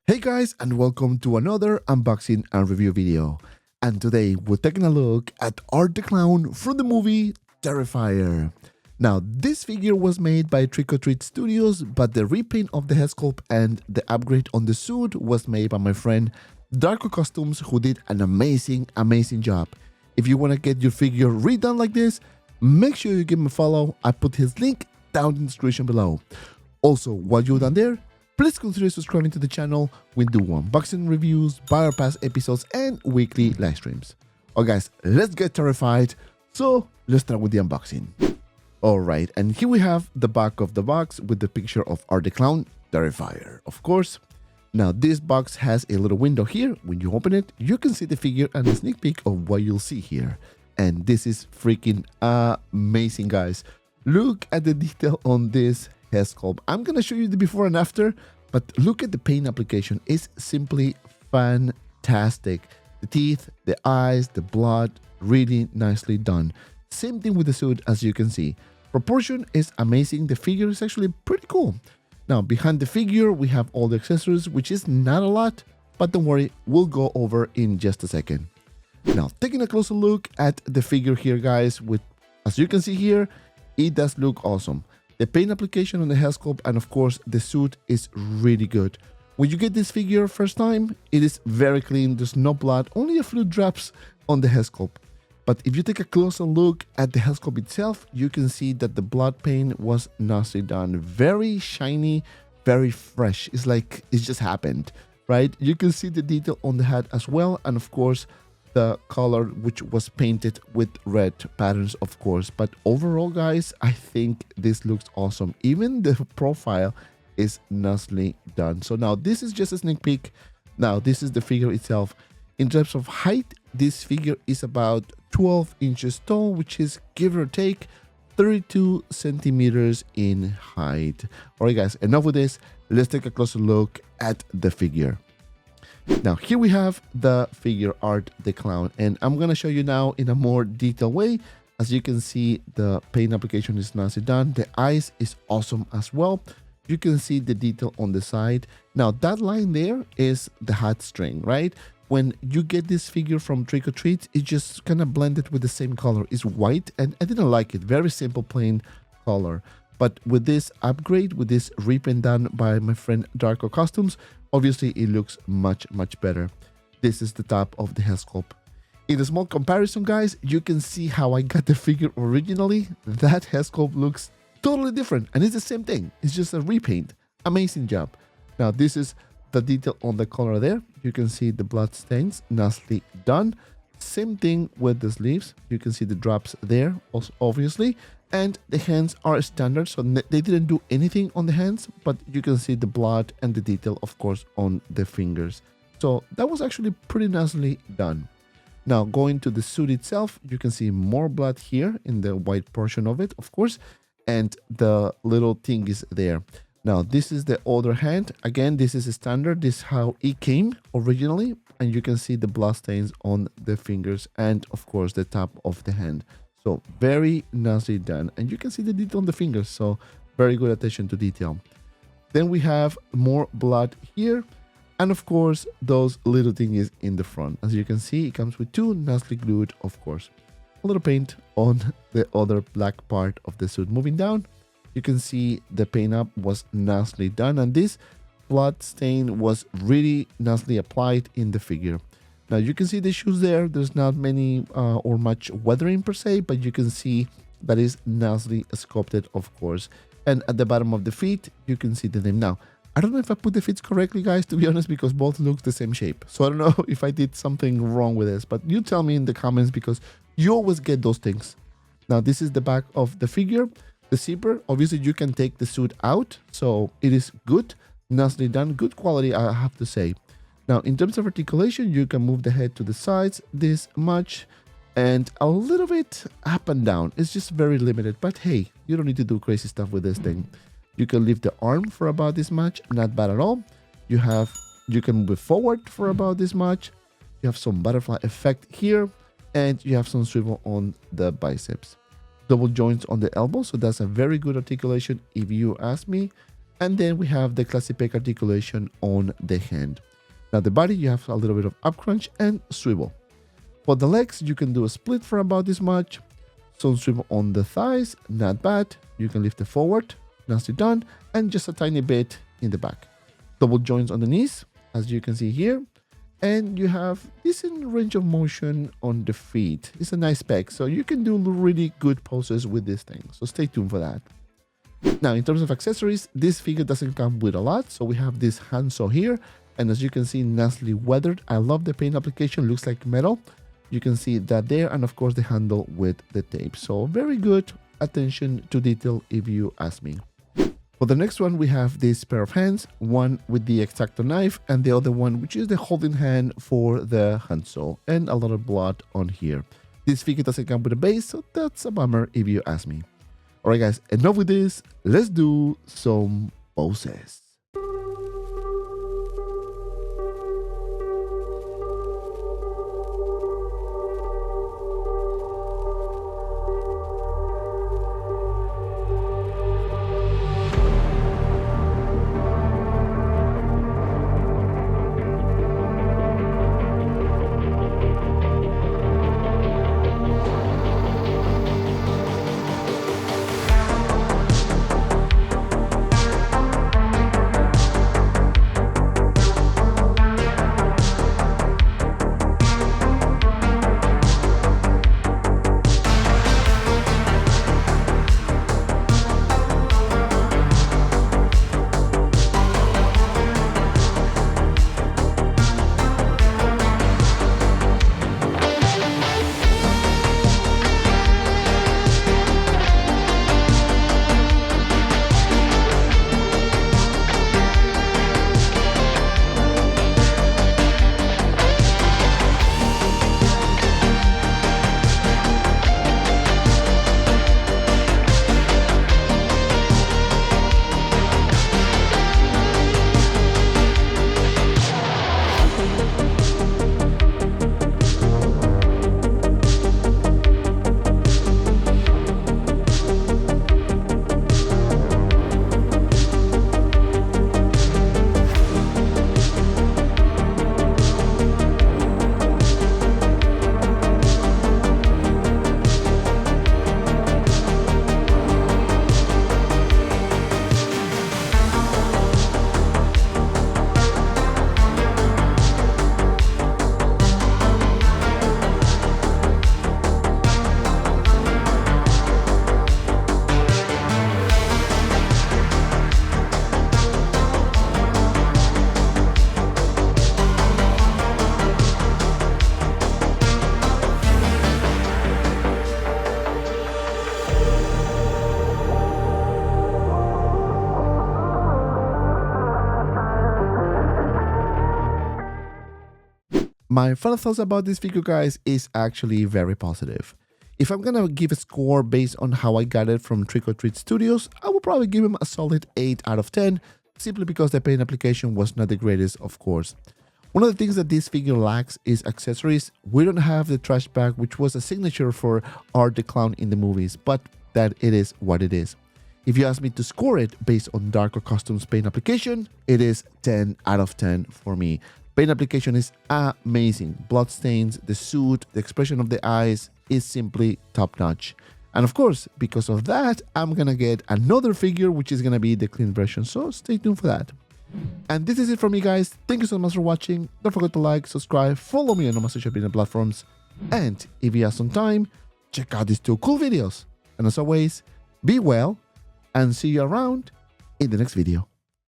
Hey guys, and welcome to another unboxing and review video. And today we're taking a look at Art the Clown from the movie Terrifier. Now, this figure was made by Trick or Treat Studios, but the repaint of the head sculpt and the upgrade on the suit was made by my friend DARCO Costumes, who did an amazing job. If you want to get your figure redone like this, make sure you give him a follow. I put his link down in the description below. Also, while you're down there, please consider subscribing to the channel. We do unboxing reviews, buy our past episodes, and weekly live streams. Alright guys, let's get terrified. So let's start with the unboxing. Alright, and here we have the back of the box with the picture of Art the Clown, Terrifier, of course. Now this box has a little window here. When you open it, you can see the figure and a sneak peek of what you'll see here. And this is freaking amazing, guys. Look at the detail on this head sculpt. I'm gonna show you the before and after, but look at the paint application. It's simply fantastic. The teeth, the eyes, the blood, really nicely done. Same thing with the suit, as you can see. Proportion is amazing. The figure is actually pretty cool. Now behind the figure we have all the accessories, which is not a lot, but don't worry, we'll go over in just a second. Now taking a closer look at the figure here, guys, with as you can see here, it does look awesome. The paint application on the head sculpt and of course the suit is really good. When you get this figure first time, it is very clean. There's no blood, only a few drops on the head sculpt. But if you take a closer look at the head sculpt itself, you can see that the blood paint was nicely done. Very shiny, very fresh. It's like it just happened, right? You can see the detail on the head as well, and of course the color, which was painted with red patterns, of course. But overall, guys, I think this looks awesome. Even the profile is nicely done. So now this is just a sneak peek. Now this is the figure itself. In terms of height, this figure is about 12 inches tall, which is, give or take, 32 centimeters in height. All right, guys, enough with this. Let's take a closer look at the figure. Now here we have the figure Art the Clown, and I'm gonna show you now in a more detailed way. As you can see, the paint application is nicely done. The eyes is awesome as well. You can see the detail on the side. Now that line there is the hat string, right? When you get this figure from Trick or Treat, it just kind of blended with the same color. It's white, and I didn't like it. Very simple, plain color. But with this upgrade, with this repaint done by my friend DARCO Costumes, obviously it looks much better. This is the top of the head sculpt. In a small comparison, guys, you can see how I got the figure originally. That head sculpt looks totally different, and it's the same thing. It's just a repaint. Amazing job. Now this is the detail on the collar there. You can see the blood stains, nicely done. Same thing with the sleeves. You can see the drops there, also obviously. And the hands are standard, so they didn't do anything on the hands, but you can see the blood and the detail, of course, on the fingers. So that was actually pretty nicely done. Now going to the suit itself, you can see more blood here in the white portion of it, of course, and the little thing is there. Now this is the other hand. Again, this is a standard. This is how it came originally, and you can see the blood stains on the fingers and of course the top of the hand. So very nicely done, and you can see the detail on the fingers, so very good attention to detail. Then we have more blood here, and of course those little things in the front. As you can see, it comes with two nicely glued, of course. A little paint on the other black part of the suit. Moving down, you can see the paint up was nicely done, and this blood stain was really nicely applied in the figure. Now you can see the shoes there. There's not many or much weathering per se, but you can see that is nicely sculpted, of course. And at the bottom of the feet, you can see the name. Now, I don't know if I put the feet correctly, guys, to be honest, because both look the same shape. So I don't know if I did something wrong with this, but you tell me in the comments because you always get those things. Now this is the back of the figure. The zipper, obviously you can take the suit out, so it is good, nicely done, good quality, I have to say. Now, in terms of articulation, you can move the head to the sides this much and a little bit up and down. It's just very limited, but hey, you don't need to do crazy stuff with this thing. You can lift the arm for about this much, not bad at all. You can move it forward for about this much. You have some butterfly effect here, and you have some swivel on the biceps. Double joints on the elbow, so that's a very good articulation if you ask me. And then we have the classic peg articulation on the hand. Now the body, you have a little bit of up crunch and swivel. For the legs, you can do a split for about this much. Some swivel on the thighs, not bad. You can lift it forward, nicely done, and just a tiny bit in the back. Double joints on the knees, as you can see here. And you have decent range of motion on the feet. It's a nice peg, so you can do really good poses with this thing. So stay tuned for that. Now, in terms of accessories, this figure doesn't come with a lot. So we have this handsaw here, and as you can see, nicely weathered. I love the paint application, looks like metal. You can see that there, and of course the handle with the tape. So very good attention to detail if you ask me. For the next one, we have this pair of hands, one with the X-Acto knife and the other one which is the holding hand for the handsaw, and a lot of blood on here. This figure doesn't come with a base, so that's a bummer if you ask me. Alright guys, enough with this, let's do some poses. My final thoughts about this figure, guys, is actually very positive. If I'm gonna give a score based on how I got it from Trick or Treat Studios, I would probably give him a solid 8 out of 10, simply because the paint application was not the greatest, of course. One of the things that this figure lacks is accessories. We don't have the trash bag, which was a signature for Art the Clown in the movies, but that it is what it is. If you ask me to score it based on DARCO Costumes paint application, it is 10 out of 10 for me. Paint application is amazing. Blood stains, the suit, the expression of the eyes is simply top notch. And of course, because of that, I'm gonna get another figure, which is gonna be the clean version. So stay tuned for that. And this is it from me, guys. Thank you so much for watching. Don't forget to like, subscribe, follow me on all my social media platforms. And if you have some time, check out these 2 cool videos. And as always, be well and see you around in the next video.